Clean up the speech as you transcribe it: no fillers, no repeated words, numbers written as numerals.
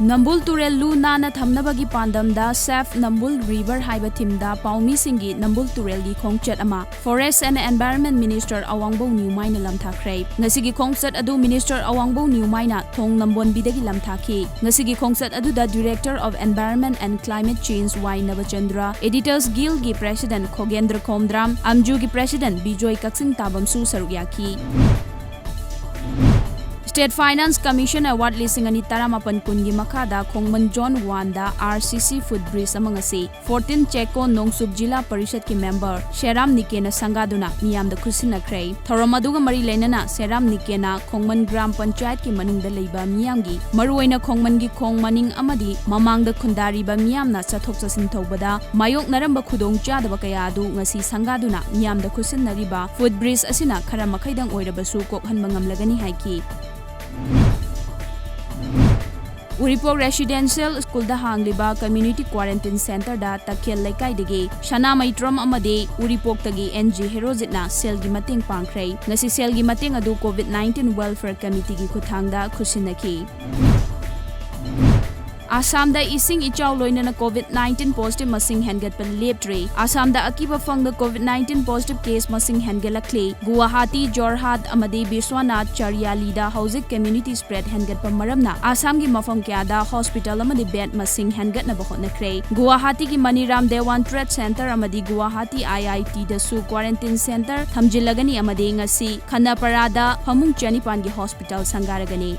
Nambul Turel Lu Nana Thamnabagi Pandamda Saf Nambul River Haiba Timda Paumi Singi Nambul Turel gi Khongchat ama Forest and Environment Minister Awangbo Newmaina lamthakre ngasigi khongchat adu Minister Awangbo Newmaina thong nambon bidagi lamthaki ngasigi khongchat adu da Director of Environment and Climate Change Y Navachandra Editors Guild gi President Khogendra Khomdram Amju gi President Bijoy Kaksing Tabamsu Sarugyaki State Finance Commission Award lising ani taramapan kungi makada Khongman John Wanda RCC Food Bridge amangasi 14 Cheko Nongsuk Jila Parishad ki member Sheram Nikena Sangaduna miyam da khusinakre Thoramaduga mari lenana Sheram Nikena Khongman Gram Panchayat ki maningda leiba miyamgi maruoina Khongman gi khong maning amadi mamangda khundari ba miyamna chathok chasin thobada mayok naramba khudong chadaba kaya adu ngasi sangaduna miyam da khusinariba Food Bridge asina khara makhaidang oirabasu kokhanba ngamlagani haiki Uripok Residential School da hangliba Community Quarantine Center da Takhel Laikai dagi Shana Maitram amade Uripok tagi NG Herozitna sel gi mating pangkhrai ngasi sel gi mating adu COVID-19 Welfare Committee gi khuthangda khusinaki Assam da ising ichaw loinana COVID-19 positive masing hengat pan leptre Assam da akiba fangda COVID-19 positive case masing hengalakle Guwahati Jorhat amade Biswanath Charyali da hauzik community spread hengat pa maramna Assam gi mafam kya da hospital amade bed masing hengat na bahotnakre Guwahati gi Maniram Dewan Trade Center amade Guwahati IIT da su quarantine center thamjilagani amade ngasi Khanapara da phamung chanipan gi hospital sangaragani